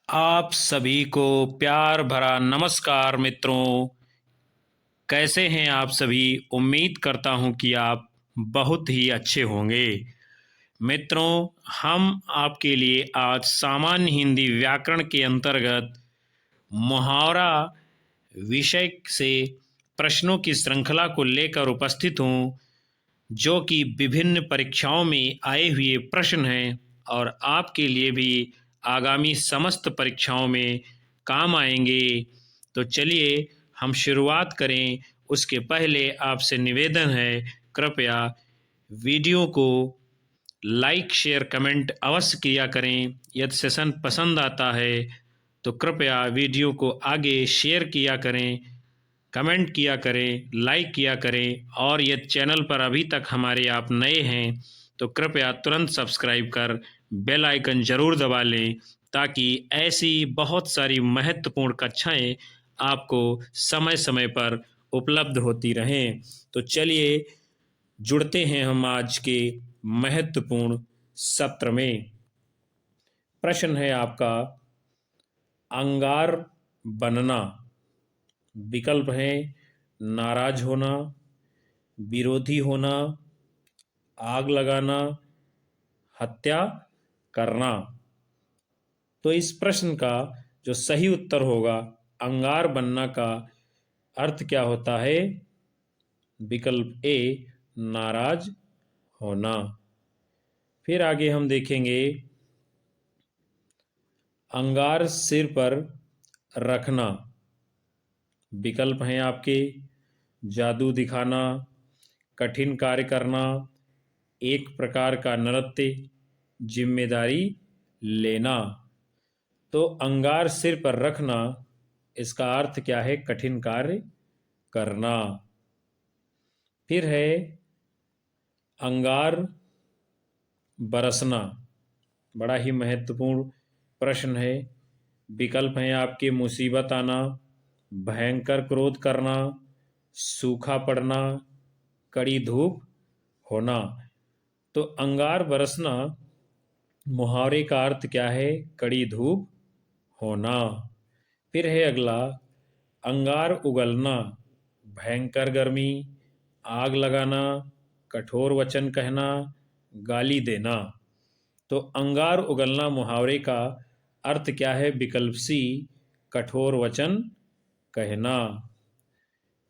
आप सभी को प्यार भरा नमस्कार मित्रों। कैसे हैं आप सभी? उम्मीद करता हूं कि आप बहुत ही अच्छे होंगे। मित्रों, हम आपके लिए आज सामान्य हिंदी व्याकरण के अंतर्गत मुहावरा विषय से प्रश्नों की श्रृंखला को लेकर उपस्थित हूं, जो कि विभिन्न परीक्षाओं में आए हुए प्रश्न हैं और आपके लिए भी आगामी समस्त परीक्षाओं में काम आएंगे। तो चलिए हम शुरुआत करें। उसके पहले आपसे निवेदन है, कृपया वीडियो को लाइक शेयर कमेंट अवश्य किया करें। यदि सेशन पसंद आता है तो कृपया वीडियो को आगे शेयर किया करें, कमेंट किया करें, लाइक किया करें। और यदि चैनल पर अभी तक हमारे आप नए हैं तो कृपया तुरंत सब्सक्राइब कर बेल आइकन ज़रूर दबा लें, ताकि ऐसी बहुत सारी महत्वपूर्ण कक्षाएं आपको समय समय पर उपलब्ध होती रहें। तो चलिए जुड़ते हैं हम आज के महत्वपूर्ण सत्र में। प्रश्न है आपका, अंगार बनना। विकल्प हैं नाराज होना, विरोधी होना, आग लगाना, हत्या करना। तो इस प्रश्न का जो सही उत्तर होगा, अंगार बनना का अर्थ क्या होता है? विकल्प ए, नाराज होना। फिर आगे हम देखेंगे, अंगार सिर पर रखना। विकल्प हैं आपके जादू दिखाना, कठिन कार्य करना, एक प्रकार का नृत्य, जिम्मेदारी लेना। तो अंगार सिर पर रखना, इसका अर्थ क्या है? कठिन कार्य करना। फिर है अंगार बरसना। बड़ा ही महत्वपूर्ण प्रश्न है। विकल्प हैं आपके मुसीबत आना, भयंकर क्रोध करना, सूखा पड़ना, कड़ी धूप होना। तो अंगार बरसना मुहावरे का अर्थ क्या है? कड़ी धूप होना। फिर है अगला, अंगार उगलना। भयंकर गर्मी, आग लगाना, कठोर वचन कहना, गाली देना। तो अंगार उगलना मुहावरे का अर्थ क्या है? विकल्प सी, कठोर वचन कहना।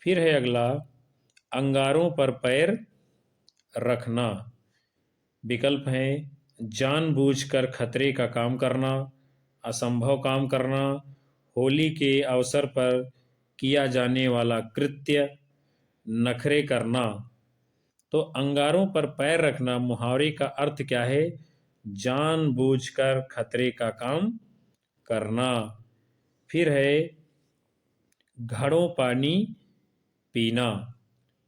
फिर है अगला, अंगारों पर पैर रखना। विकल्प हैं जानबूझकर खतरे का काम करना, असंभव काम करना, होली के अवसर पर किया जाने वाला कृत्य, नखरे करना। तो अंगारों पर पैर रखना मुहावरे का अर्थ क्या है? जानबूझकर खतरे का काम करना। फिर है घड़ों पानी पीना।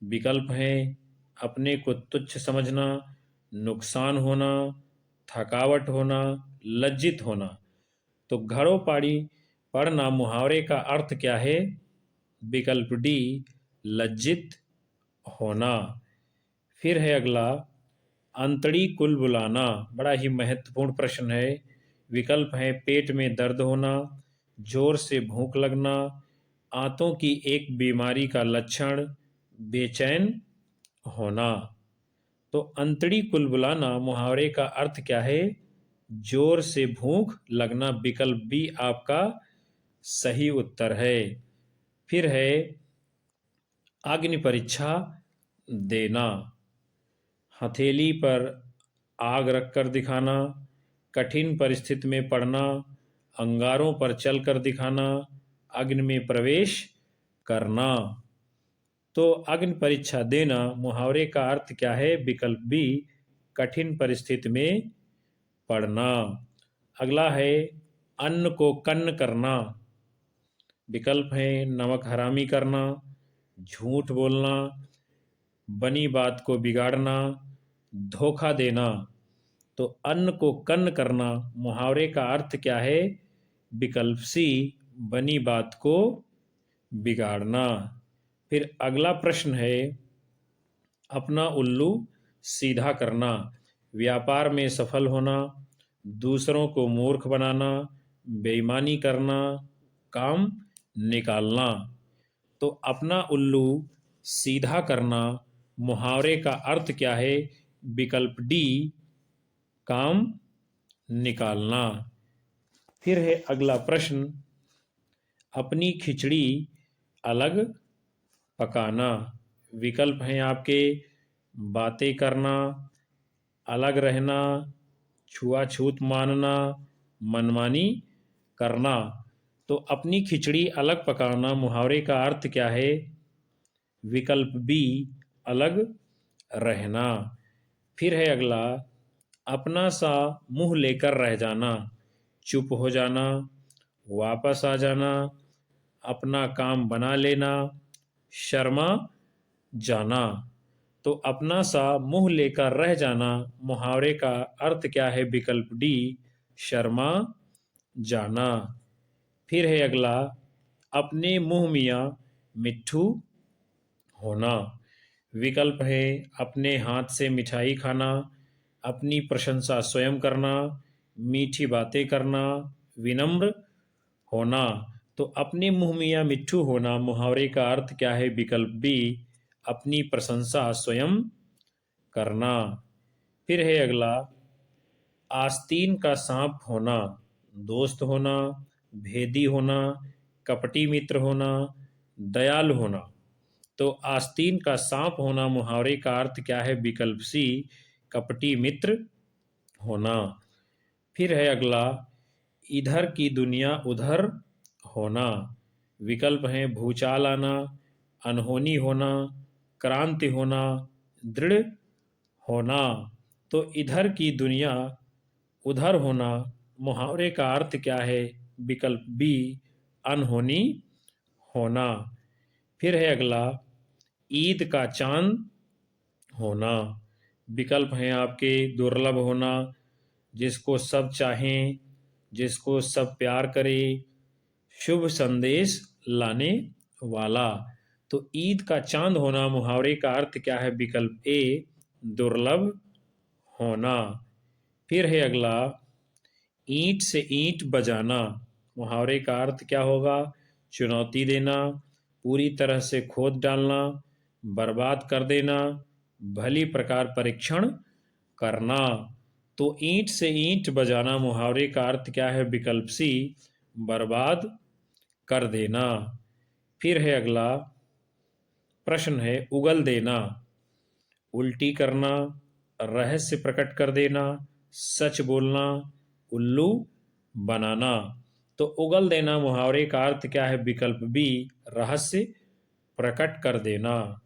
विकल्प हैं अपने को तुच्छ समझना, नुकसान होना, थकावट होना, लज्जित होना। तो घड़ों पानी पढ़ना मुहावरे का अर्थ क्या है? विकल्प डी, लज्जित होना। फिर है अगला, अंतड़ी कुल बुलाना। बड़ा ही महत्वपूर्ण प्रश्न है। विकल्प हैं पेट में दर्द होना, जोर से भूख लगना, आंतों की एक बीमारी का लक्षण, बेचैन होना। तो अंतड़ी कुल बुलाना मुहावरे का अर्थ क्या है? जोर से भूख लगना। विकल्प बी आपका सही उत्तर है। फिर है अग्नि परीक्षा देना। हथेली पर आग रखकर दिखाना, कठिन परिस्थिति में पड़ना, अंगारों पर चलकर दिखाना, अग्नि में प्रवेश करना। तो अग्नि परीक्षा देना मुहावरे का अर्थ क्या है? विकल्प बी, कठिन परिस्थिति में पड़ना। अगला है अन्न को कन्न करना। विकल्प है नमक हरामी करना, झूठ बोलना, बनी बात को बिगाड़ना, धोखा देना। तो अन्न को कन्न करना मुहावरे का अर्थ क्या है? विकल्प सी, बनी बात को बिगाड़ना। फिर अगला प्रश्न है अपना उल्लू सीधा करना। व्यापार में सफल होना, दूसरों को मूर्ख बनाना, बेईमानी करना, काम निकालना। तो अपना उल्लू सीधा करना मुहावरे का अर्थ क्या है? विकल्प डी, काम निकालना। फिर है अगला प्रश्न, अपनी खिचड़ी अलग पकाना। विकल्प हैं आपके बातें करना, अलग रहना, छुआछूत मानना, मनमानी करना। तो अपनी खिचड़ी अलग पकाना मुहावरे का अर्थ क्या है? विकल्प बी, अलग रहना। फिर है अगला, अपना सा मुंह लेकर रह जाना, चुप हो जाना, वापस आ जाना, अपना काम बना लेना, शर्मा जाना। तो अपना सा मुंह लेकर रह जाना मुहावरे का अर्थ क्या है? विकल्प डी, शर्मा जाना। फिर है अगला, अपने मुंह मियाँ मिट्ठू होना। विकल्प है अपने हाथ से मिठाई खाना, अपनी प्रशंसा स्वयं करना, मीठी बातें करना, विनम्र होना। तो अपने मुंह मियाँ मिट्ठू होना मुहावरे का अर्थ क्या है? विकल्प बी, अपनी प्रशंसा स्वयं करना। फिर है अगला, आस्तीन का सांप होना, दोस्त होना, भेदी होना, कपटी मित्र होना, दयालु होना। तो आस्तीन का सांप होना मुहावरे का अर्थ क्या है? विकल्प सी, कपटी मित्र होना। फिर है अगला, इधर की दुनिया उधर होना। विकल्प हैं भूचाल आना, अनहोनी होना, क्रांति होना, दृढ़ होना। तो इधर की दुनिया उधर होना मुहावरे का अर्थ क्या है? विकल्प बी, अनहोनी होना। फिर है अगला, ईद का चांद होना। विकल्प हैं आपके दुर्लभ होना, जिसको सब चाहें, जिसको सब प्यार करें, शुभ संदेश लाने वाला। तो ईद का चांद होना मुहावरे का अर्थ क्या है? विकल्प ए, दुर्लभ होना। फिर है अगला, ईंट से ईंट बजाना। मुहावरे का अर्थ क्या होगा? चुनौती देना, पूरी तरह से खोद डालना, बर्बाद कर देना, भली प्रकार परीक्षण करना। तो ईंट से ईंट बजाना मुहावरे का अर्थ क्या है? विकल्प सी, बर्बाद कर देना। फिर है अगला प्रश्न है, उगल देना, उल्टी करना, रहस्य प्रकट कर देना, सच बोलना, उल्लू बनाना। तो उगल देना मुहावरे का अर्थ क्या है? विकल्प बी, रहस्य प्रकट कर देना।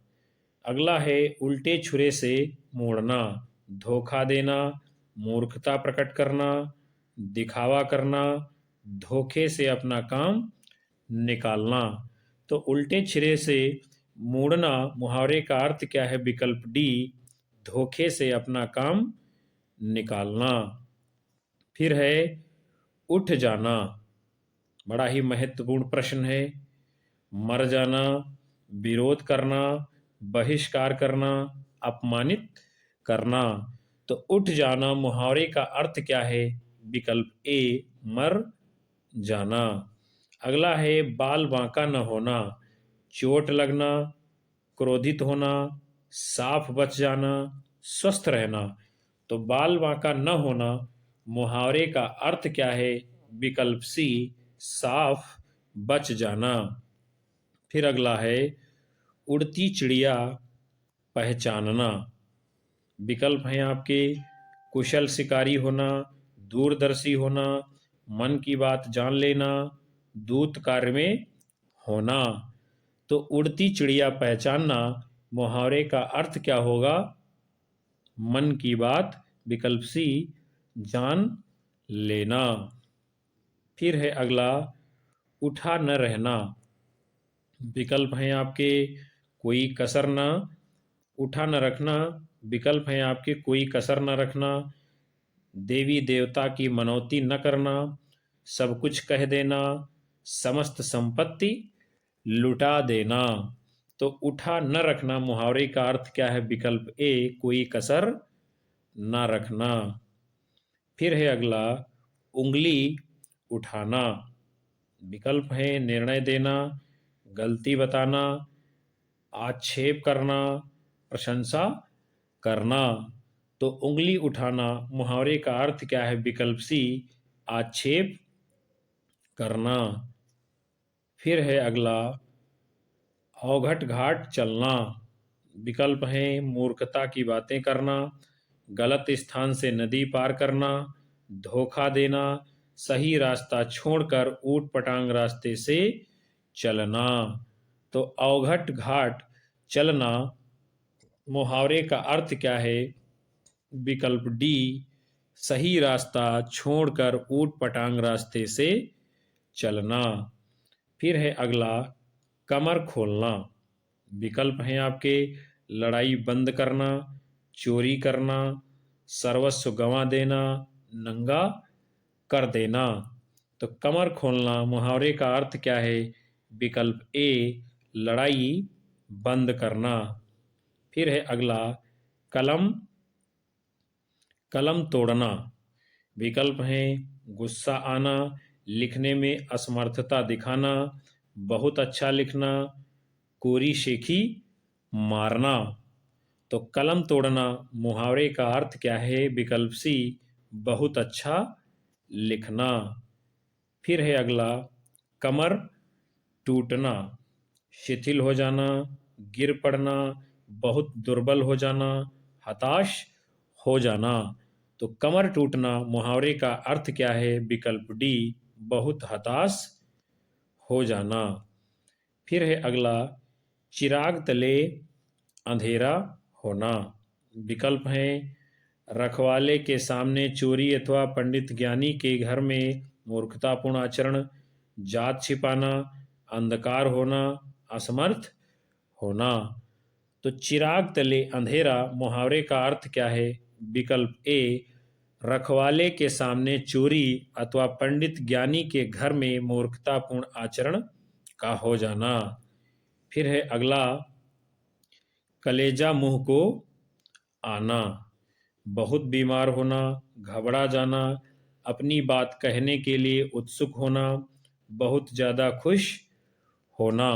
अगला है उल्टे छुरे से मोड़ना, धोखा देना, मूर्खता प्रकट करना, दिखावा करना, धोखे से अपना काम निकालना। तो उल्टे छिरे से मोड़ना मुहावरे का अर्थ क्या है? विकल्प डी, धोखे से अपना काम निकालना। फिर है उठ जाना, बड़ा ही महत्वपूर्ण प्रश्न है। मर जाना, विरोध करना, बहिष्कार करना, अपमानित करना। तो उठ जाना मुहावरे का अर्थ क्या है? विकल्प ए, मर जाना। अगला है बाल बांका न होना, चोट लगना, क्रोधित होना, साफ बच जाना, स्वस्थ रहना। तो बाल बांका न होना मुहावरे का अर्थ क्या है? विकल्प सी, साफ बच जाना। फिर अगला है उड़ती चिड़िया पहचानना। विकल्प हैं आपके कुशल शिकारी होना, दूरदर्शी होना, मन की बात जान लेना, दूत कार्य में होना। तो उड़ती चिड़िया पहचानना मुहावरे का अर्थ क्या होगा? मन की बात, विकल्प सी, जान लेना। फिर है अगला उठा न रहना। विकल्प हैं आपके कोई कसर न उठा न रखना, विकल्प हैं आपके कोई कसर न रखना, देवी देवता की मनौती न करना, सब कुछ कह देना, समस्त संपत्ति लुटा देना। तो उठा न रखना मुहावरे का अर्थ क्या है? विकल्प ए, कोई कसर न रखना। फिर है अगला उंगली उठाना। विकल्प है निर्णय देना, गलती बताना, आक्षेप करना, प्रशंसा करना। तो उंगली उठाना मुहावरे का अर्थ क्या है? विकल्प सी, आक्षेप करना। फिर है अगला, अवघट घाट चलना। विकल्प है मूर्खता की बातें करना, गलत स्थान से नदी पार करना, धोखा देना, सही रास्ता छोड़कर ऊट पटांग रास्ते से चलना। तो अवघट घाट चलना मुहावरे का अर्थ क्या है? विकल्प डी, सही रास्ता छोड़कर ऊट पटांग रास्ते से चलना। फिर है अगला, कमर खोलना। विकल्प हैं आपके, लड़ाई बंद करना, चोरी करना, सर्वस्व गंवा देना, नंगा कर देना। तो कमर खोलना मुहावरे का अर्थ क्या है? विकल्प ए, लड़ाई बंद करना। फिर है अगला, कलम कलम तोड़ना। विकल्प हैं गुस्सा आना, लिखने में असमर्थता दिखाना, बहुत अच्छा लिखना, कोरी शेखी मारना। तो कलम तोड़ना मुहावरे का अर्थ क्या है? विकल्प सी, बहुत अच्छा लिखना। फिर है अगला, कमर टूटना, शिथिल हो जाना, गिर पड़ना, बहुत दुर्बल हो जाना, हताश हो जाना। तो कमर टूटना मुहावरे का अर्थ क्या है? विकल्प डी, बहुत हताश हो जाना। फिर है अगला, चिराग तले अंधेरा होना। विकल्प हैं रखवाले के सामने चोरी अथवा पंडित ज्ञानी के घर में मूर्खतापूर्ण आचरण, जात छिपाना, अंधकार होना, असमर्थ होना। तो चिराग तले अंधेरा मुहावरे का अर्थ क्या है? विकल्प ए, रखवाले के सामने चोरी अथवा पंडित ज्ञानी के घर में मूर्खतापूर्ण आचरण का हो जाना। फिर है अगला, कलेजा मुंह को आना। बहुत बीमार होना, घबरा जाना, अपनी बात कहने के लिए उत्सुक होना, बहुत ज़्यादा खुश होना।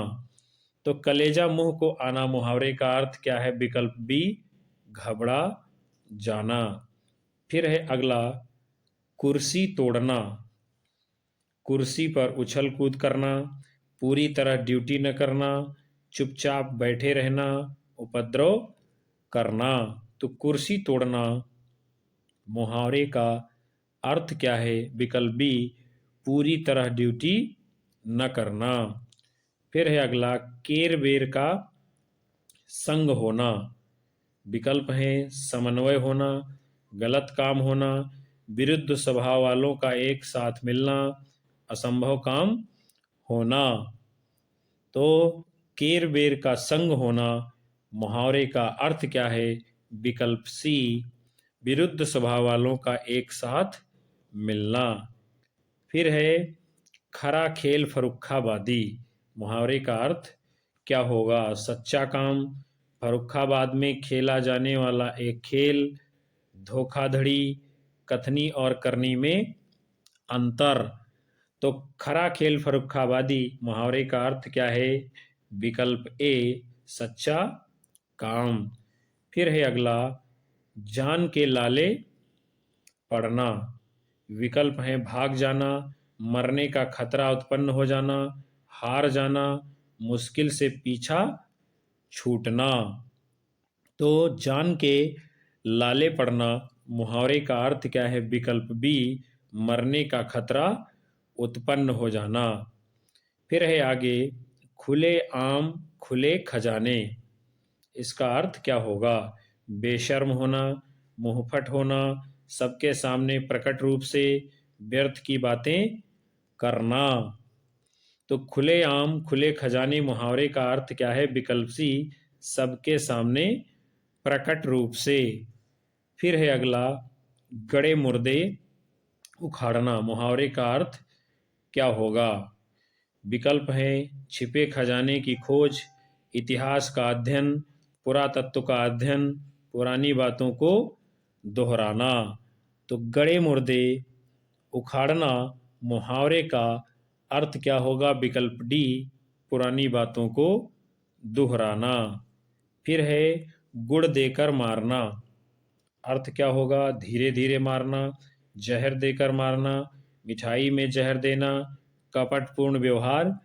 तो कलेजा मुंह को आना मुहावरे का अर्थ क्या है? विकल्प बी, घबरा जाना। फिर है अगला, कुर्सी तोड़ना। कुर्सी पर उछल कूद करना, पूरी तरह ड्यूटी न करना, चुपचाप बैठे रहना, उपद्रव करना। तो कुर्सी तोड़ना मुहावरे का अर्थ क्या है? विकल्प बी, पूरी तरह ड्यूटी न करना। फिर है अगला, केर बेर का संग होना। विकल्प हैं समन्वय होना, गलत काम होना, विरुद्ध स्वभाव वालों का एक साथ मिलना, असंभव काम होना। तो केर बेर का संग होना मुहावरे का अर्थ क्या है? विकल्प सी, विरुद्ध स्वभाव वालों का एक साथ मिलना। फिर है खरा खेल फरुखाबादी। मुहावरे का अर्थ क्या होगा? सच्चा काम, फरुखाबाद में खेला जाने वाला एक खेल, धोखाधड़ी, कथनी और करनी में अंतर। तो खरा खेल फरुखाबादी मुहावरे का अर्थ क्या है? विकल्प ए, सच्चा काम। फिर है अगला, जान के लाले पड़ना। विकल्प हैं भाग जाना, मरने का खतरा उत्पन्न हो जाना, हार जाना, मुश्किल से पीछा छूटना। तो जान के लाले पड़ना मुहावरे का अर्थ क्या है? विकल्प बी, मरने का खतरा उत्पन्न हो जाना। फिर है आगे, खुले आम खुले खजाने। इसका अर्थ क्या होगा? बेशर्म होना, मुंहफट होना, सबके सामने प्रकट रूप से व्यर्थ की बातें करना। तो खुले आम खुले खजाने मुहावरे का अर्थ क्या है? विकल्प सी, सबके सामने प्रकट रूप से। फिर है अगला, गड़े मुर्दे उखाड़ना। मुहावरे का अर्थ क्या होगा? विकल्प हैं छिपे खजाने की खोज, इतिहास का अध्ययन, पुरातत्व का अध्ययन, पुरानी बातों को दोहराना। तो गड़े मुर्दे उखाड़ना मुहावरे का अर्थ क्या होगा? विकल्प डी, पुरानी बातों को दोहराना। फिर है गुड़ देकर मारना। अर्थ क्या होगा? धीरे धीरे मारना, जहर देकर मारना, मिठाई में जहर देना, कपटपूर्ण व्यवहार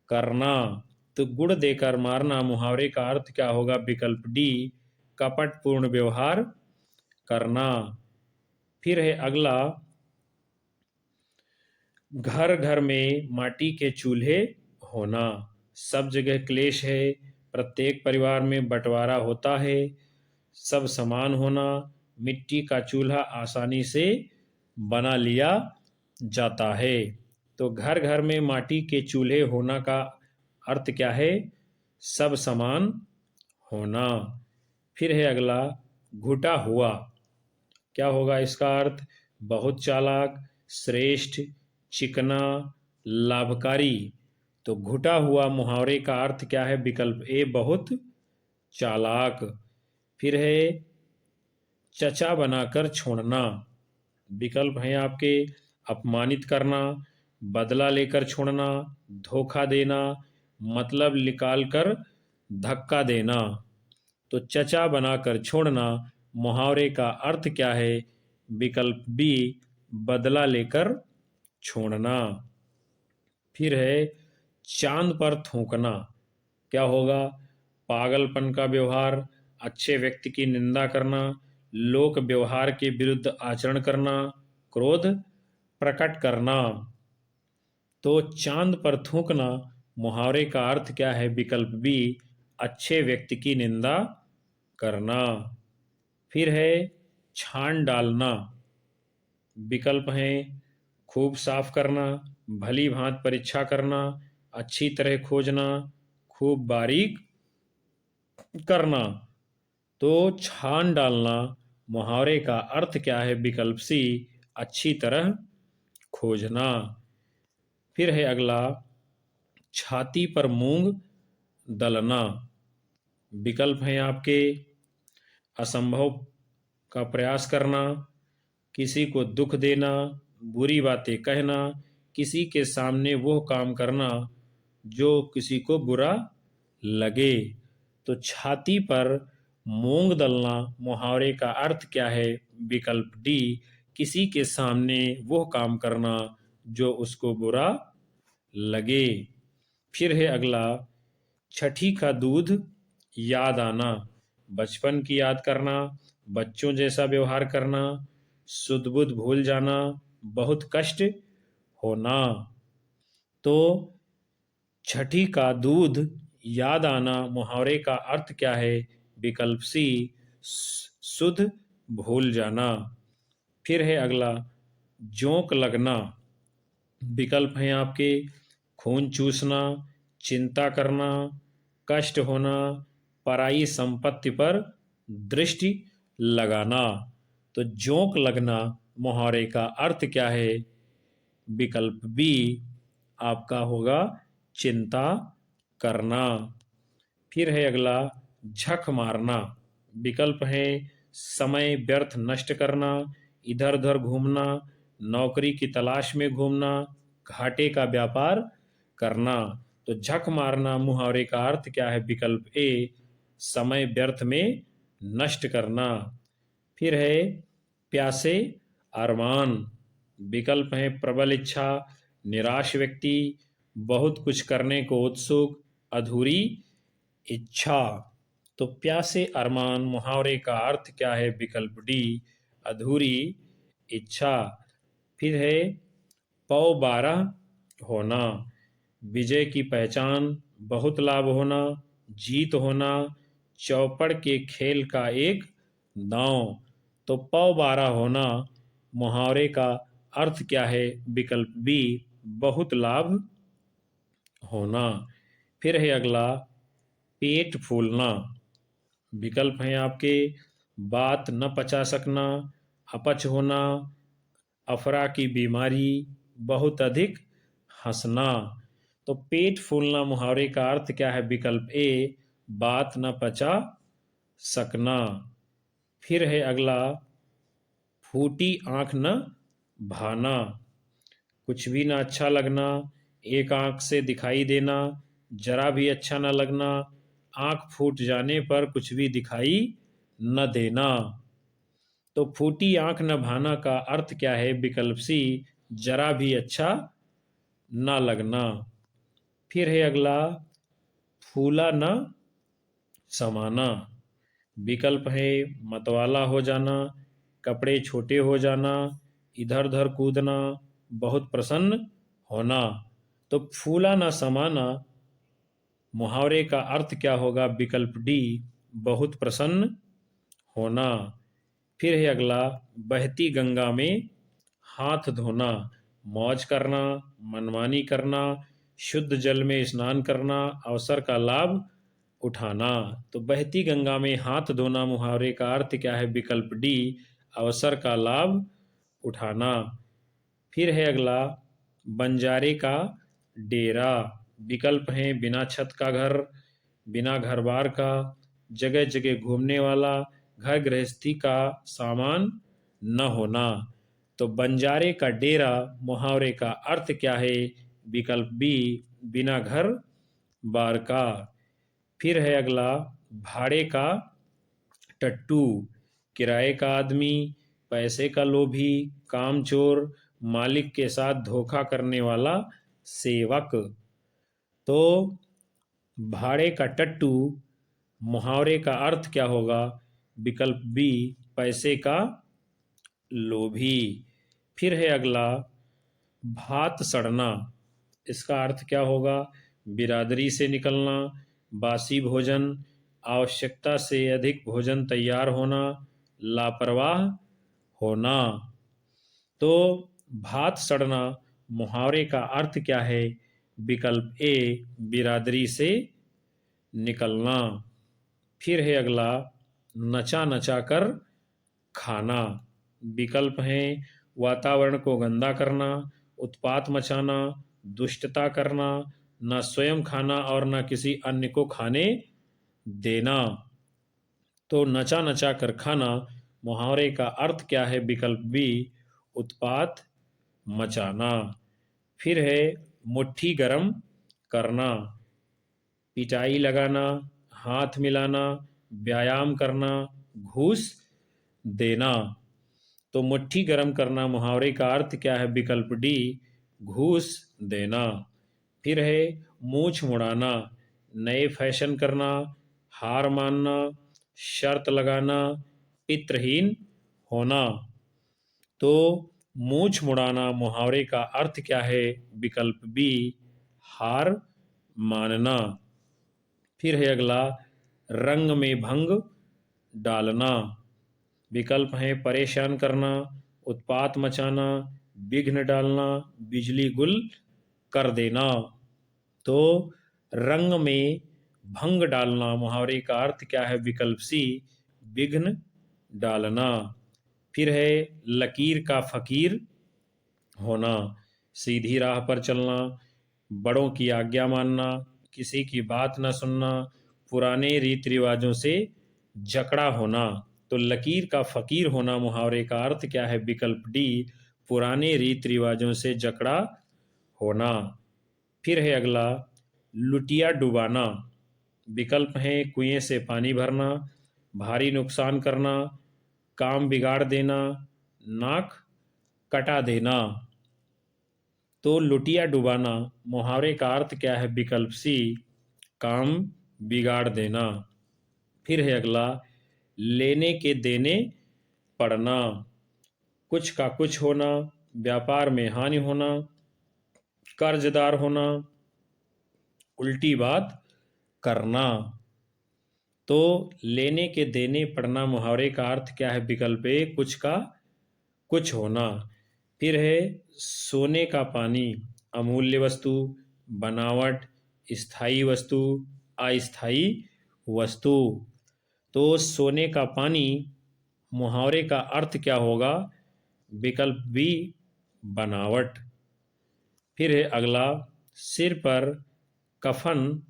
करना। तो गुड़ देकर मारना मुहावरे का अर्थ क्या होगा? विकल्प डी, कपटपूर्ण व्यवहार करना। फिर है अगला, घर घर में माटी के चूल्हे होना। सब जगह क्लेश है, प्रत्येक परिवार में बंटवारा होता है, सब समान होना, मिट्टी का चूल्हा आसानी से बना लिया जाता है। तो घर घर में माटी के चूल्हे होना का अर्थ क्या है? सब समान होना। फिर है अगला, घुटा हुआ। क्या होगा इसका अर्थ? बहुत चालाक, श्रेष्ठ, चिकना, लाभकारी। तो घुटा हुआ मुहावरे का अर्थ क्या है? विकल्प ए, बहुत चालाक। फिर है चचा बनाकर छोड़ना। विकल्प हैं आपके, अपमानित करना, बदला लेकर छोड़ना, धोखा देना, मतलब निकाल कर धक्का देना। तो चचा बनाकर छोड़ना मुहावरे का अर्थ क्या है? विकल्प बी, बदला लेकर छोड़ना। फिर है चांद पर थूकना। क्या होगा? पागलपन का व्यवहार, अच्छे व्यक्ति की निंदा करना, लोक व्यवहार के विरुद्ध आचरण करना, क्रोध प्रकट करना। तो चांद पर थूकना मुहावरे का अर्थ क्या है? विकल्प बी, अच्छे व्यक्ति की निंदा करना। फिर है छान डालना। विकल्प हैं खूब साफ करना, भली भांत परीक्षा करना, अच्छी तरह खोजना, खूब बारीक करना। तो छान डालना मुहावरे का अर्थ क्या है? विकल्प सी, अच्छी तरह खोजना। फिर है अगला, छाती पर मूंग दलना। विकल्प हैं आपके, असंभव का प्रयास करना, किसी को दुख देना, बुरी बातें कहना, किसी के सामने वो काम करना जो किसी को बुरा लगे। तो छाती पर मूंग दलना मुहावरे का अर्थ क्या है? विकल्प डी, किसी के सामने वो काम करना जो उसको बुरा लगे। फिर है अगला, छठी का दूध याद आना। बचपन की याद करना, बच्चों जैसा व्यवहार करना, सुध बुध भूल जाना, बहुत कष्ट होना। तो छठी का दूध याद आना मुहावरे का अर्थ क्या है? विकल्प सी, सुध भूल जाना। फिर है अगला, जोंक लगना। विकल्प हैं आपके, खून चूसना, चिंता करना, कष्ट होना, पराई संपत्ति पर दृष्टि लगाना। तो जोंक लगना मुहावरे का अर्थ क्या है? विकल्प बी आपका होगा चिंता करना। फिर है अगला, झक मारना। विकल्प है समय व्यर्थ नष्ट करना, इधर उधर घूमना, नौकरी की तलाश में घूमना, घाटे का व्यापार करना। तो झक मारना मुहावरे का अर्थ क्या है? विकल्प ए, समय व्यर्थ में नष्ट करना। फिर है प्यासे अरमान। विकल्प है प्रबल इच्छा, निराश व्यक्ति, बहुत कुछ करने को उत्सुक, अधूरी इच्छा। तो प्यासे अरमान मुहावरे का अर्थ क्या है? विकल्प डी, अधूरी इच्छा। फिर है पौ 12 होना। विजय की पहचान, बहुत लाभ होना, जीत होना, चौपड़ के खेल का एक दांव। तो पौ 12 होना मुहावरे का अर्थ क्या है? विकल्प बी, बहुत लाभ होना। फिर है अगला, पेट फूलना। विकल्प हैं आपके, बात न पचा सकना, अपच होना, अफरा की बीमारी, बहुत अधिक हंसना। तो पेट फूलना मुहावरे का अर्थ क्या है? विकल्प ए, बात न पचा सकना। फिर है अगला, फूटी आंख न भाना। कुछ भी ना अच्छा लगना, एक आंख से दिखाई देना, जरा भी अच्छा न लगना, आंख फूट जाने पर कुछ भी दिखाई न देना। तो फूटी आंख न भाना का अर्थ क्या है? विकल्प सी, जरा भी अच्छा न लगना। फिर है अगला, फूला न समाना। विकल्प है मतवाला हो जाना, कपड़े छोटे हो जाना, इधर उधर कूदना, बहुत प्रसन्न होना। तो फूला न समाना मुहावरे का अर्थ क्या होगा? विकल्प डी, बहुत प्रसन्न होना। फिर है अगला, बहती गंगा में हाथ धोना। मौज करना, मनमानी करना, शुद्ध जल में स्नान करना, अवसर का लाभ उठाना। तो बहती गंगा में हाथ धोना मुहावरे का अर्थ क्या है? विकल्प डी, अवसर का लाभ उठाना। फिर है अगला, बंजारे का डेरा। विकल्प हैं बिना छत का घर, बिना घर बार का, जगह जगह घूमने वाला, घर गृहस्थी का सामान न होना। तो बंजारे का डेरा मुहावरे का अर्थ क्या है? विकल्प बी, बिना घर बार का। फिर है अगला, भाड़े का टट्टू। किराए का आदमी, पैसे का लोभी, कामचोर, मालिक के साथ धोखा करने वाला सेवक। तो भाड़े का टट्टू मुहावरे का अर्थ क्या होगा? विकल्प बी, पैसे का लोभी। फिर है अगला, भात सड़ना। इसका अर्थ क्या होगा? बिरादरी से निकलना, बासी भोजन, आवश्यकता से अधिक भोजन तैयार होना, लापरवाह होना। तो भात सड़ना मुहावरे का अर्थ क्या है? विकल्प ए, बिरादरी से निकलना। फिर है अगला, नचा नचा कर खाना। विकल्प हैं वातावरण को गंदा करना, उत्पात मचाना, दुष्टता करना, न स्वयं खाना और न किसी अन्य को खाने देना। तो नचा नचा कर खाना मुहावरे का अर्थ क्या है? विकल्प बी, उत्पात मचाना। फिर है मुट्ठी गरम करना। पिटाई लगाना, हाथ मिलाना, व्यायाम करना, घूस देना। तो मुट्ठी गरम करना मुहावरे का अर्थ क्या है? विकल्प डी, घूस देना। फिर है मूछ मुड़ाना, नए फैशन करना, हार मानना, शर्त लगाना, पित्रहीन होना। तो मूछ मुड़ाना मुहावरे का अर्थ क्या है? विकल्प बी, हार मानना। फिर है अगला, रंग में भंग डालना। विकल्प हैं परेशान करना, उत्पात मचाना, विघ्न डालना, बिजली गुल कर देना। तो रंग में भंग डालना मुहावरे का अर्थ क्या है? विकल्प सी, विघ्न डालना। फिर है लकीर का फकीर होना। सीधी राह पर चलना, बड़ों की आज्ञा मानना, किसी की बात न सुनना, पुराने रीति रिवाजों से जकड़ा होना। तो लकीर का फकीर होना मुहावरे का अर्थ क्या है? विकल्प डी, पुराने रीति रिवाजों से जकड़ा होना। फिर है अगला, लुटिया डुबाना। विकल्प हैं कुएं से पानी भरना, भारी नुकसान करना, काम बिगाड़ देना, नाक कटा देना। तो लुटिया डुबाना मुहावरे का अर्थ क्या है? विकल्प सी, काम बिगाड़ देना। फिर है अगला, लेने के देने पड़ना। कुछ का कुछ होना, व्यापार में हानि होना, कर्जदार होना, उल्टी बात करना। तो लेने के देने पड़ना मुहावरे का अर्थ क्या है? विकल्प ए, कुछ का कुछ होना। फिर है सोने का पानी, अमूल्य वस्तु, बनावट, स्थायी वस्तु, अस्थायी वस्तु। तो सोने का पानी मुहावरे का अर्थ क्या होगा? विकल्प बी, बनावट। फिर है अगला, सिर पर कफन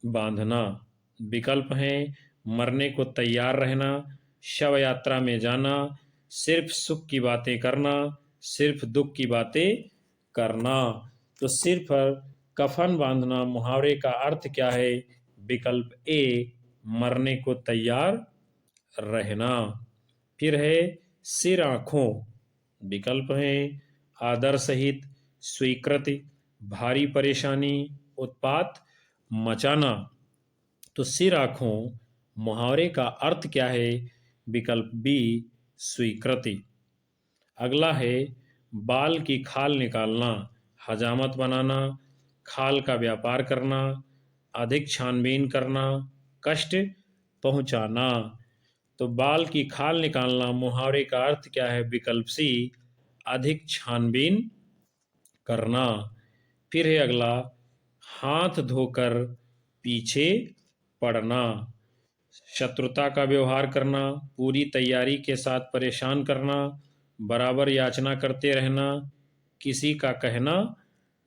बांधना। विकल्प हैं मरने को तैयार रहना, शव यात्रा में जाना, सिर्फ सुख की बातें करना, सिर्फ दुख की बातें करना। तो सिर पर कफन बांधना मुहावरे का अर्थ क्या है? विकल्प ए मरने को तैयार रहना। फिर है सिर आंखों, विकल्प है आदर सहित, स्वीकृति, भारी परेशानी, उत्पात मचाना। तो सिर आंखों मुहावरे का अर्थ क्या है? विकल्प बी स्वीकृति। अगला है बाल की खाल निकालना, हजामत बनाना, खाल का व्यापार करना, अधिक छानबीन करना, कष्ट पहुंचाना। तो बाल की खाल निकालना मुहावरे का अर्थ क्या है? विकल्प सी अधिक छानबीन करना। फिर है अगला हाथ धोकर पीछे पड़ना, शत्रुता का व्यवहार करना, पूरी तैयारी के साथ परेशान करना, बराबर याचना करते रहना, किसी का कहना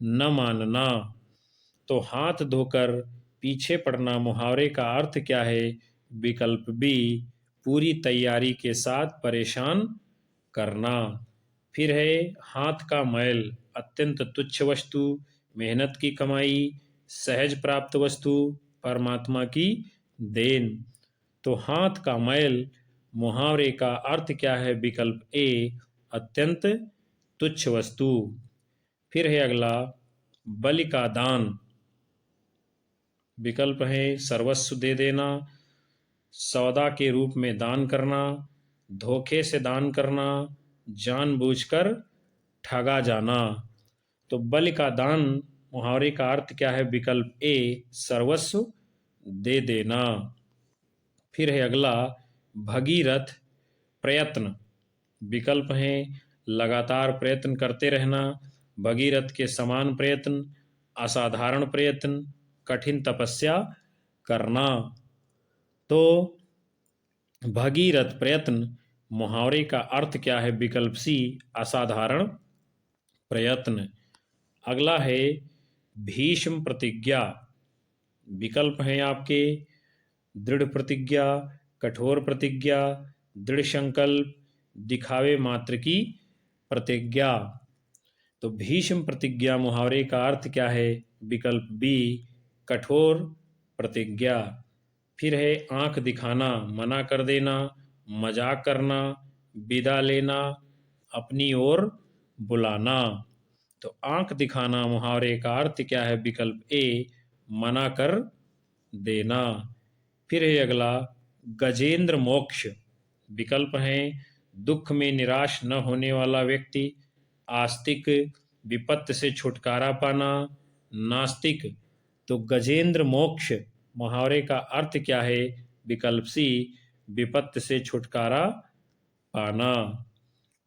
न मानना। तो हाथ धोकर पीछे पड़ना मुहावरे का अर्थ क्या है? विकल्प बी पूरी तैयारी के साथ परेशान करना। फिर है हाथ का मैल, अत्यंत तुच्छ वस्तु, मेहनत की कमाई, सहज प्राप्त वस्तु, परमात्मा की देन। तो हाथ का मैल मुहावरे का अर्थ क्या है? विकल्प ए अत्यंत तुच्छ वस्तु। फिर है अगला बलि का दान, विकल्प है सर्वस्व दे देना, सौदा के रूप में दान करना, धोखे से दान करना, जानबूझकर ठगा जाना। तो बलि का दान मुहावरे का अर्थ क्या है? विकल्प ए सर्वस्व दे देना। फिर है अगला भगीरथ प्रयत्न, विकल्प हैं लगातार प्रयत्न करते रहना, भगीरथ के समान प्रयत्न, असाधारण प्रयत्न, कठिन तपस्या करना। तो भगीरथ प्रयत्न मुहावरे का अर्थ क्या है? विकल्प सी असाधारण प्रयत्न। अगला है भीष्म प्रतिज्ञा, विकल्प हैं आपके दृढ़ प्रतिज्ञा, कठोर प्रतिज्ञा, दृढ़ संकल्प, दिखावे मात्र की प्रतिज्ञा। तो भीष्म प्रतिज्ञा मुहावरे का अर्थ क्या है? विकल्प बी कठोर प्रतिज्ञा। फिर है आंख दिखाना, मना कर देना, मजाक करना, विदा लेना, अपनी ओर बुलाना। तो आंख दिखाना मुहावरे का अर्थ क्या है? विकल्प ए मना कर देना। फिर है अगला गजेंद्र मोक्ष, विकल्प हैं दुख में निराश न होने वाला व्यक्ति, आस्तिक, विपत्ति से छुटकारा पाना, नास्तिक। तो गजेंद्र मोक्ष मुहावरे का अर्थ क्या है? विकल्प सी विपत्ति से छुटकारा पाना।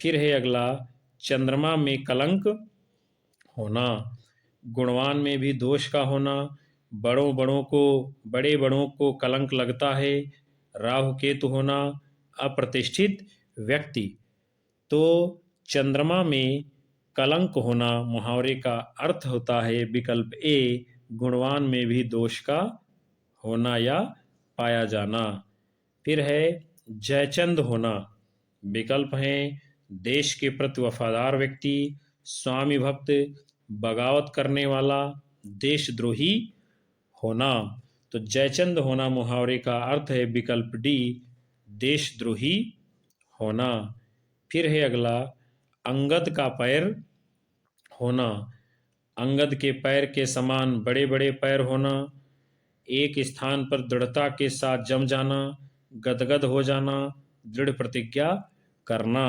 फिर है अगला चंद्रमा में कलंक होना, गुणवान में भी दोष का होना, बड़े बड़ों को कलंक लगता है, राहु केतु होना, अप्रतिष्ठित व्यक्ति। तो चंद्रमा में कलंक होना मुहावरे का अर्थ होता है विकल्प ए गुणवान में भी दोष का होना या पाया जाना। फिर है जयचंद होना, विकल्प हैं देश के प्रति वफादार व्यक्ति, स्वामी भक्त, बगावत करने वाला, देशद्रोही होना। तो जयचंद होना मुहावरे का अर्थ है विकल्प डी देशद्रोही होना। फिर है अगला अंगद का पैर होना, अंगद के पैर के समान बड़े बड़े पैर होना, एक स्थान पर दृढ़ता के साथ जम जाना, गदगद हो जाना, दृढ़ प्रतिज्ञा करना।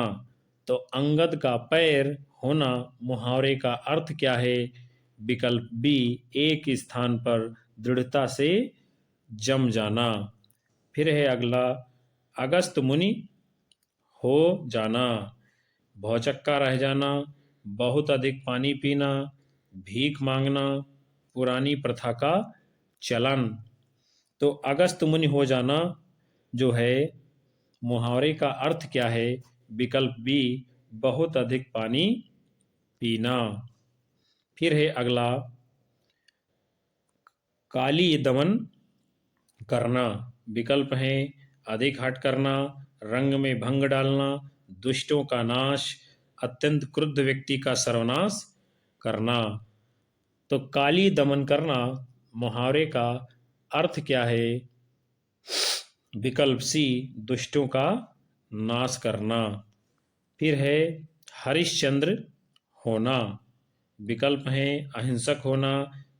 तो अंगद का पैर होना मुहावरे का अर्थ क्या है? विकल्प बी एक स्थान पर दृढ़ता से जम जाना। फिर है अगला अगस्त मुनि हो जाना, भौचक्का रह जाना, बहुत अधिक पानी पीना, भीख मांगना, पुरानी प्रथा का चलन। तो अगस्त मुनि हो जाना जो है मुहावरे का अर्थ क्या है? विकल्प बी बहुत अधिक पानी पीना। फिर है अगला काली दमन करना, विकल्प हैं अधिक हट करना, रंग में भंग डालना, दुष्टों का नाश, अत्यंत क्रुद्ध व्यक्ति का सर्वनाश करना। तो काली दमन करना मुहावरे का अर्थ क्या है? विकल्प सी, दुष्टों का नाश करना। फिर है हरिश्चंद्र होना। विकल्प हैं अहिंसक होना,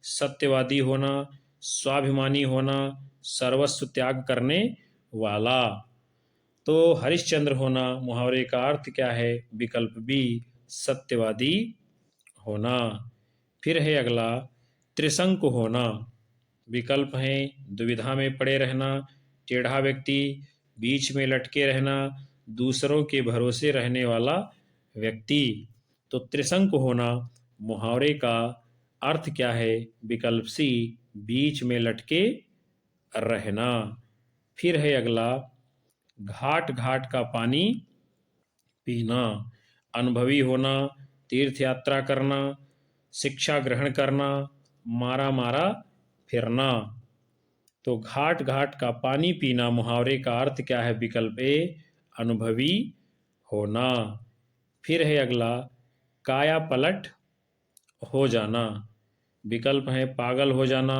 सत्यवादी होना, स्वाभिमानी होना, सर्वस्व त्याग करने वाला। तो हरिश्चंद्र होना मुहावरे का अर्थ क्या है? विकल्प बी, सत्यवादी होना। फिर है अगला त्रिशंकु होना। विकल्प हैं दुविधा में पड़े रहना, टेढ़ा व्यक्ति, बीच में लटके रहना, दूसरों के भरोसे रहने वाला व्यक्ति। तो त्रिशंकु होना मुहावरे का अर्थ क्या है? विकल्प सी, बीच में लटके रहना। फिर है अगला घाट घाट का पानी पीना। अनुभवी होना, तीर्थ यात्रा करना, शिक्षा ग्रहण करना, मारा मारा फिरना। तो घाट घाट का पानी पीना मुहावरे का अर्थ क्या है? विकल्प ए, अनुभवी होना। फिर है अगला काया पलट हो जाना। विकल्प है पागल हो जाना,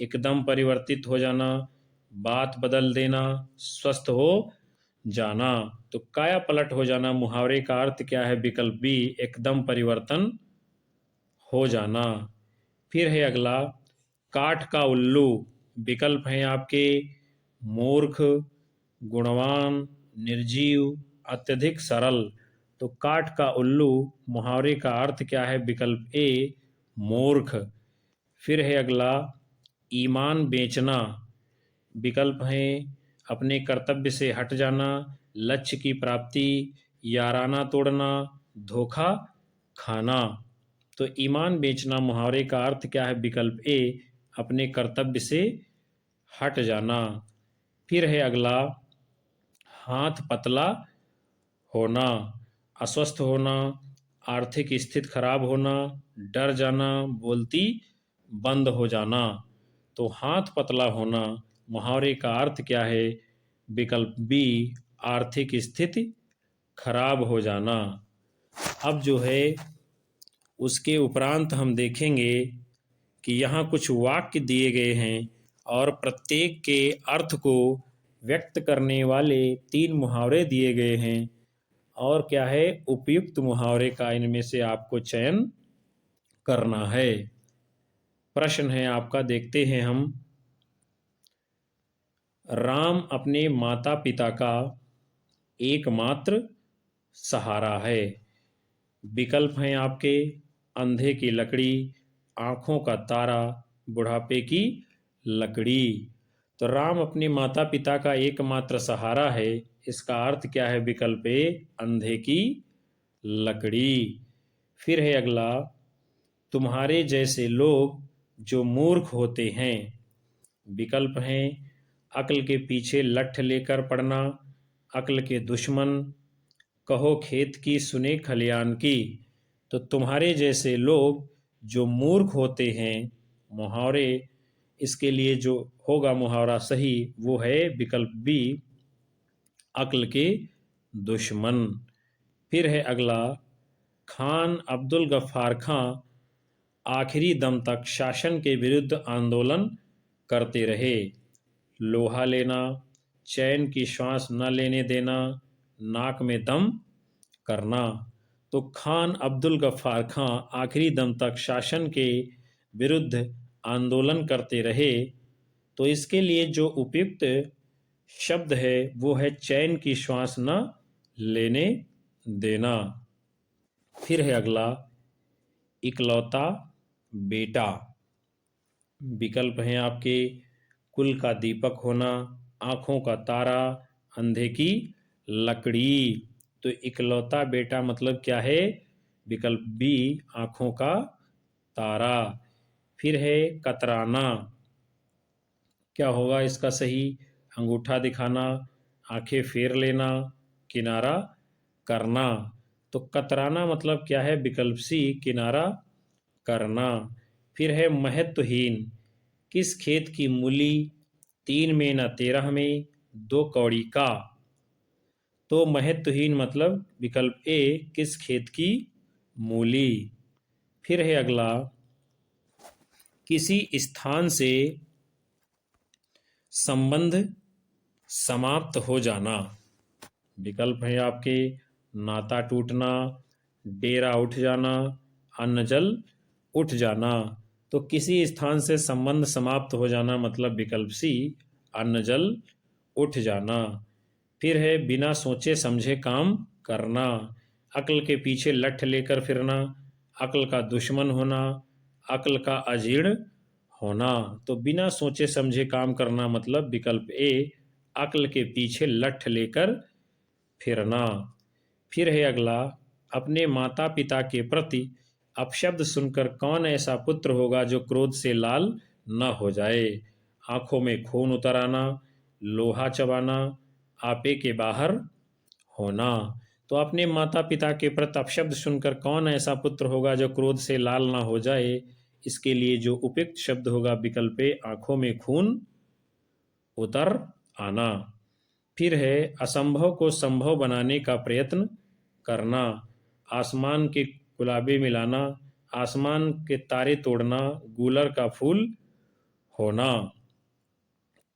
एकदम परिवर्तित हो जाना, बात बदल देना, स्वस्थ हो जाना। तो काया पलट हो जाना मुहावरे का अर्थ क्या है? विकल्प बी, एकदम परिवर्तन हो जाना। फिर है अगला काठ का उल्लू। विकल्प हैं आपके मूर्ख, गुणवान, निर्जीव, अत्यधिक सरल। तो काठ का उल्लू मुहावरे का अर्थ क्या है? विकल्प ए, मूर्ख। फिर है अगला ईमान बेचना। विकल्प हैं अपने कर्तव्य से हट जाना, लक्ष्य की प्राप्ति, याराना तोड़ना, धोखा खाना। तो ईमान बेचना मुहावरे का अर्थ क्या है? विकल्प ए, अपने कर्तव्य से हट जाना। फिर है अगला हाथ पतला होना। अस्वस्थ होना, आर्थिक स्थिति खराब होना, डर जाना, बोलती बंद हो जाना। तो हाथ पतला होना मुहावरे का अर्थ क्या है? विकल्प बी, आर्थिक स्थिति खराब हो जाना। अब जो है उसके उपरांत हम देखेंगे कि यहाँ कुछ वाक्य दिए गए हैं और प्रत्येक के अर्थ को व्यक्त करने वाले 3 मुहावरे दिए गए हैं और क्या है उपयुक्त मुहावरे का इनमें से आपको चयन करना है। प्रश्न है आपका, देखते हैं हम। राम अपने माता पिता का एकमात्र सहारा है। विकल्प हैं आपके अंधे की लकड़ी, आंखों का तारा, बुढ़ापे की लकड़ी। तो राम अपने माता पिता का एकमात्र सहारा है, इसका अर्थ क्या है? विकल्प ए, अंधे की लकड़ी। फिर है अगला तुम्हारे जैसे लोग जो मूर्ख होते हैं। विकल्प हैं अक्ल के पीछे लठ लेकर पड़ना, अक्ल के दुश्मन, कहो खेत की सुने खलियान की। तो तुम्हारे जैसे लोग जो मूर्ख होते हैं मुहावरे, इसके लिए जो होगा मुहावरा सही वो है विकल्प बी, अक्ल के दुश्मन। फिर है अगला खान अब्दुल गफ्फार खां आखिरी दम तक शासन के विरुद्ध आंदोलन करते रहे। लोहा लेना, चैन की श्वास न लेने देना, नाक में दम करना। तो खान अब्दुल गफ्फार खां आखिरी दम तक शासन के विरुद्ध आंदोलन करते रहे। तो इसके लिए जो उपयुक्त शब्द है वो है चैन की श्वास न लेने देना। फिर है अगला इकलौता बेटा। विकल्प हैं आपके कुल का दीपक होना, आंखों का तारा, अंधे की लकड़ी। तो इकलौता बेटा मतलब क्या है? विकल्प बी, आंखों का तारा। फिर है कतराना, क्या होगा इसका सही? अंगूठा दिखाना, आंखें फेर लेना, किनारा करना। तो कतराना मतलब क्या है? विकल्प सी, किनारा करना। फिर है महत्वहीन, किस खेत की मूली, 3 में न 13 में, 2 कौड़ी का। तो महत्वहीन मतलब विकल्प ए, किस खेत की मूली। फिर है अगला, किसी स्थान से संबंध समाप्त हो जाना। विकल्प है आपके, नाता टूटना, डेरा उठ जाना, अन्न जल उठ जाना। तो किसी स्थान से संबंध समाप्त हो जाना मतलब विकल्प सी, अन्न जल उठ जाना। फिर है बिना सोचे समझे काम करना, अक्ल के पीछे लठ लेकर फिरना, अक्ल का दुश्मन होना, अक्ल का अजीर्ण होना। तो बिना सोचे समझे काम करना मतलब विकल्प ए, अक्ल के पीछे लठ लेकर फिरना। फिर है अगला, अपने माता पिता के प्रति अपशब्द सुनकर कौन ऐसा पुत्र होगा जो क्रोध से लाल न हो जाए। आंखों में खून उतर आना, लोहा चबाना, आपे के बाहर होना। तो अपने माता पिता के प्रति अपशब्द सुनकर कौन ऐसा पुत्र होगा जो क्रोध से लाल ना हो जाए। इसके लिए जो उपयुक्त शब्द होगा विकल्प ए, आंखों में खून उतर आना। फिर है असंभव को संभव बनाने का प्रयत्न करना, आसमान के गुलाबे मिलाना, आसमान के तारे तोड़ना, गूलर का फूल होना।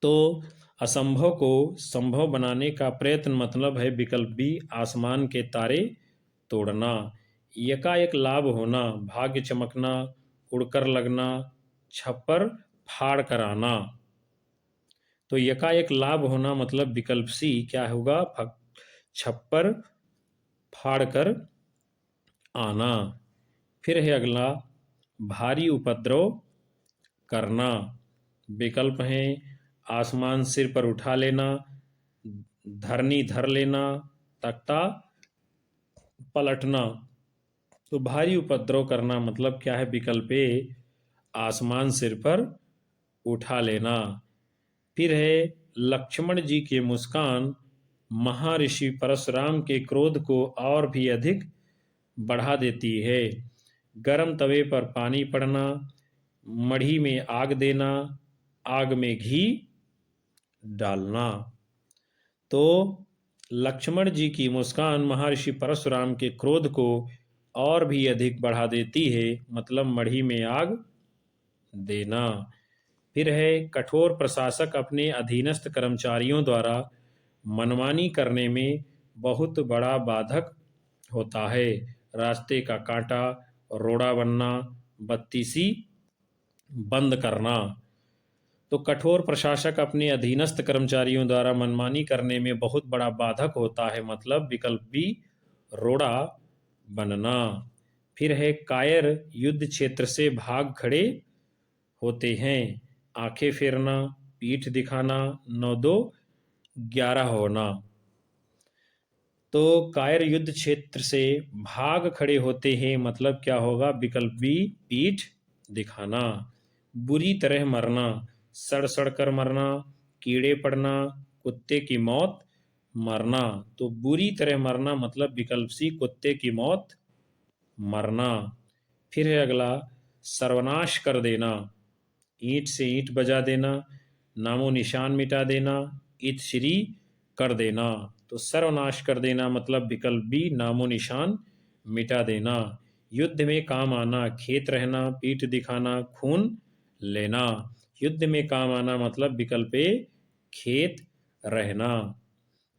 तो असंभव को संभव बनाने का प्रयत्न मतलब है विकल्प बी, आसमान के तारे तोड़ना। यकाएक लाभ होना, भाग्य चमकना, उड़कर लगना, छप्पर फाड़ कर आना। तो यकाएक लाभ होना मतलब विकल्प सी क्या होगा, छप्पर फाड़ कर आना। फिर है अगला, भारी उपद्रव करना। विकल्प हैं, आसमान सिर पर उठा लेना, धरनी धर लेना, तख्ता पलटना। तो भारी उपद्रव करना मतलब क्या है, विकल्प ए, आसमान सिर पर उठा लेना। फिर है लक्ष्मण जी की मुस्कान महर्षि परशुराम के क्रोध को और भी अधिक बढ़ा देती है। गरम तवे पर पानी पड़ना, मढ़ी में आग देना, आग में घी डालना। तो लक्ष्मण जी की मुस्कान महर्षि परशुराम के क्रोध को और भी अधिक बढ़ा देती है मतलब मढ़ी में आग देना। फिर है कठोर प्रशासक अपने अधीनस्थ कर्मचारियों द्वारा मनमानी करने में बहुत बड़ा बाधक होता है। रास्ते का कांटा, रोड़ा बनना, बत्ती सी बंद करना। तो कठोर प्रशासक अपने अधीनस्थ कर्मचारियों द्वारा मनमानी करने में बहुत बड़ा बाधक होता है मतलब विकल्प बी, रोड़ा बनना। फिर है कायर युद्ध क्षेत्र से भाग खड़े होते हैं, आंखें फेरना, पीठ दिखाना, 9-2-11 होना। तो कायर युद्ध क्षेत्र से भाग खड़े होते हैं मतलब क्या होगा, विकल्प बी, पीठ दिखाना। बुरी तरह मरना, सड़ सड़ कर मरना, कीड़े पड़ना, कुत्ते की मौत मरना। तो बुरी तरह मरना मतलब विकल्प सी, कुत्ते की मौत मरना। फिर है अगला, सर्वनाश कर देना, ईंट से ईंट बजा देना, नामो निशान मिटा देना, इत श्री कर देना। तो सर्वनाश कर देना मतलब विकल्प बी, नामो निशान मिटा देना। युद्ध में काम आना, खेत रहना, पीठ दिखाना, खून लेना। युद्ध में काम आना मतलब विकल्प ए, खेत रहना।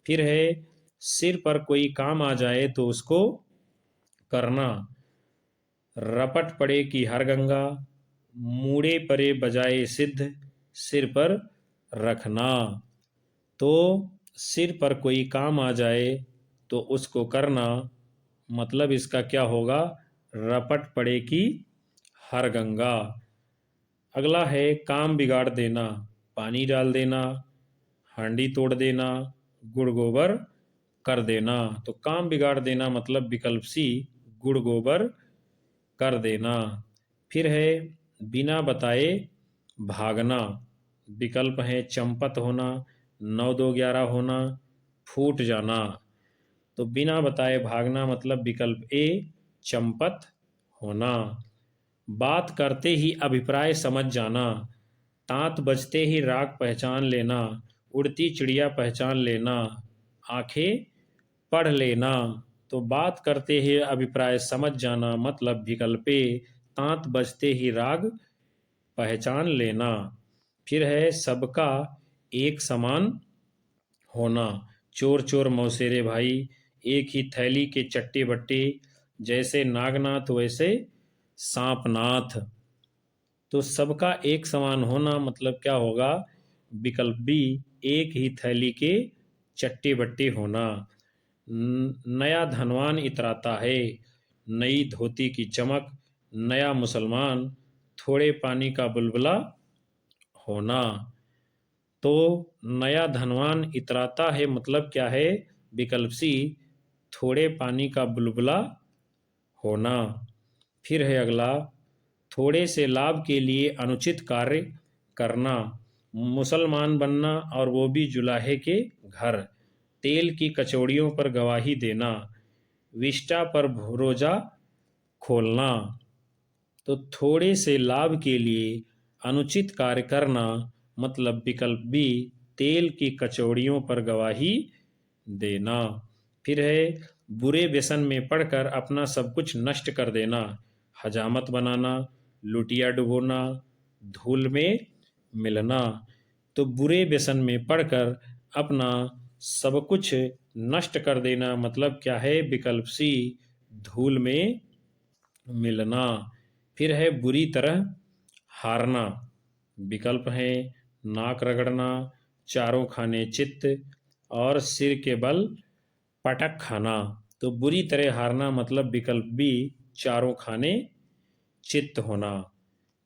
फिर है सिर पर कोई काम आ जाए तो उसको करना, रपट पड़े की हर गंगा, मूड़े परे बजाए सिद्ध, सिर पर रखना। तो सिर पर कोई काम आ जाए तो उसको करना मतलब इसका क्या होगा, रपट पड़े की हर गंगा। अगला है काम बिगाड़ देना, पानी डाल देना, हांडी तोड़ देना, गुड़ गोबर कर देना। तो काम बिगाड़ देना मतलब विकल्प सी, गुड़ गोबर कर देना। फिर है बिना बताए भागना, विकल्प है चंपत होना, 9-2-11 होना, फूट जाना। तो बिना बताए भागना मतलब विकल्प ए, चंपत होना। बात करते ही अभिप्राय समझ जाना, तांत बजते ही राग पहचान लेना, उड़ती चिड़िया पहचान लेना, आंखें पढ़ लेना। तो बात करते ही अभिप्राय समझ जाना मतलब विकल्प ए, तांत बजते ही राग पहचान लेना। फिर है सबका एक समान होना। चोर चोर मौसेरे भाई, एक ही थैली के चट्टे बट्टे, जैसे नागनाथ वैसे सांपनाथ। तो सबका एक समान होना मतलब क्या होगा? विकल्प बी, एक ही थैली के चट्टे बट्टे होना। नया धनवान इतराता है, नई धोती की चमक, नया मुसलमान, थोड़े पानी का बुलबुला होना। तो नया धनवान इतराता है मतलब क्या है? विकल्प सी, थोड़े पानी का बुलबुला होना। फिर है अगला, थोड़े से लाभ के लिए अनुचित कार्य करना, मुसलमान बनना और वो भी जुलाहे के घर, तेल की कचौड़ियों पर गवाही देना, विष्टा पर भरोजा खोलना। तो थोड़े से लाभ के लिए अनुचित कार्य करना मतलब विकल्प बी, तेल की कचौड़ियों पर गवाही देना। फिर है बुरे व्यसन में पड़कर अपना सब कुछ नष्ट कर देना, हजामत बनाना, लुटिया डुबोना, धूल में मिलना। तो बुरे व्यसन में पड़कर अपना सब कुछ नष्ट कर देना मतलब क्या है? विकल्प सी, धूल में मिलना। फिर है बुरी तरह हारना, विकल्प है नाक रगड़ना, चारों खाने चित्त और सिर के बल पटक खाना। तो बुरी तरह हारना मतलब विकल्प बी, चारों खाने चित्त होना।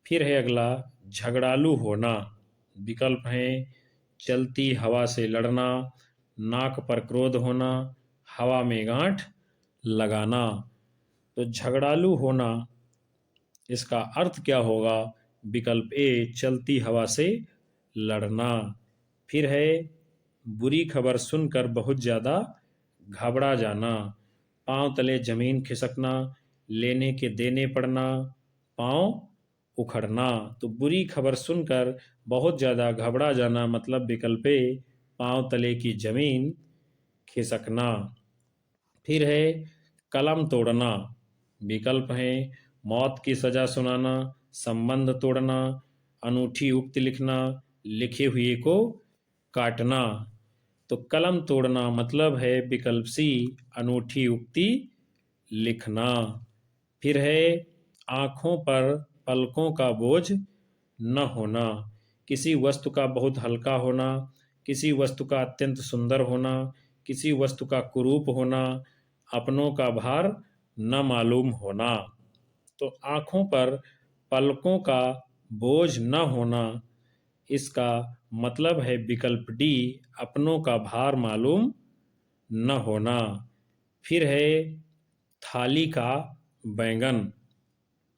फिर है अगला, झगड़ालू होना, विकल्प है चलती हवा से लड़ना, नाक पर क्रोध होना, हवा में गांठ लगाना। तो झगड़ालू होना, इसका अर्थ क्या होगा? विकल्प ए, चलती हवा से लड़ना। फिर है बुरी खबर सुनकर बहुत ज़्यादा घबरा जाना, पांव तले जमीन खिसकना, लेने के देने पड़ना, पांव उखड़ना। तो बुरी खबर सुनकर बहुत ज़्यादा घबरा जाना मतलब विकल्प ए, पांव तले की जमीन खिसकना। फिर है कलम तोड़ना, विकल्प है मौत की सजा सुनाना, संबंध तोड़ना, अनूठी उक्ति लिखना, लिखे हुए को काटना। तो कलम तोड़ना मतलब है विकल्प सी, अनूठी उक्ति लिखना। फिर है आँखों पर पलकों का बोझ न होना, किसी वस्तु का बहुत हल्का होना, किसी वस्तु का अत्यंत सुंदर होना, किसी वस्तु का कुरूप होना, अपनों का भार न मालूम होना। तो आँखों पर पलकों का बोझ न होना, इसका मतलब है विकल्प डी, अपनों का भार मालूम न होना। फिर है थाली का बैंगन,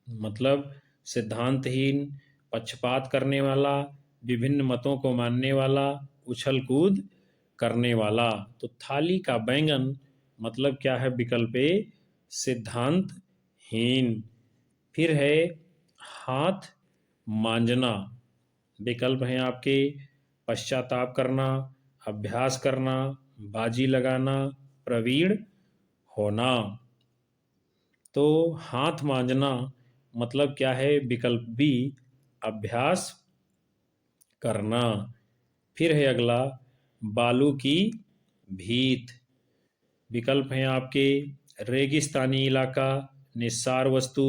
मतलब सिद्धांतहीन, पक्षपात करने वाला, विभिन्न मतों को मानने वाला, उछल कूद करने वाला। तो थाली का बैंगन मतलब क्या है? विकल्प ए, सिद्धांतहीन। फिर है हाथ मांजना, विकल्प हैं आपके पश्चाताप करना, अभ्यास करना, बाजी लगाना, प्रवीण होना। तो हाथ मांजना मतलब क्या है? विकल्प बी, अभ्यास करना। फिर है अगला, बालू की भीत, विकल्प हैं आपके रेगिस्तानी इलाका, निस्सार वस्तु,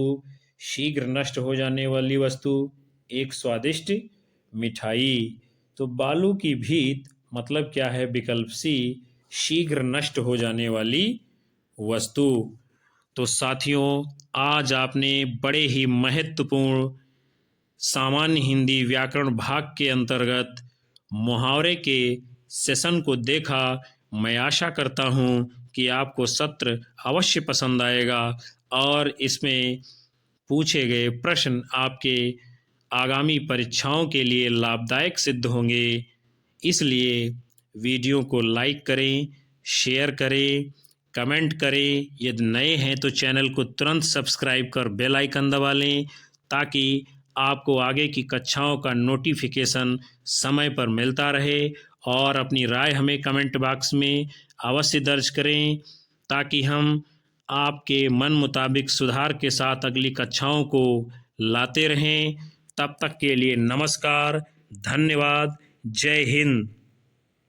शीघ्र नष्ट हो जाने वाली वस्तु, एक स्वादिष्ट मिठाई। तो बालू की भीत मतलब क्या है? विकल्प सी, शीघ्र नष्ट हो जाने वाली वस्तु। तो साथियों, आज आपने बड़े ही महत्वपूर्ण सामान्य हिंदी व्याकरण भाग के अंतर्गत मुहावरे के सेशन को देखा। मैं आशा करता हूँ कि आपको सत्र अवश्य पसंद आएगा और इसमें पूछे गए प्रश्न आपके आगामी परीक्षाओं के लिए लाभदायक सिद्ध होंगे। इसलिए वीडियो को लाइक करें, शेयर करें, कमेंट करें। यदि नए हैं तो चैनल को तुरंत सब्सक्राइब कर बेल आइकन दबा लें ताकि आपको आगे की कक्षाओं का नोटिफिकेशन समय पर मिलता रहे। और अपनी राय हमें कमेंट बॉक्स में अवश्य दर्ज करें ताकि हम आपके मन मुताबिक सुधार के साथ अगली कक्षाओं को लाते रहें। तब तक के लिए नमस्कार, धन्यवाद, जय हिंद।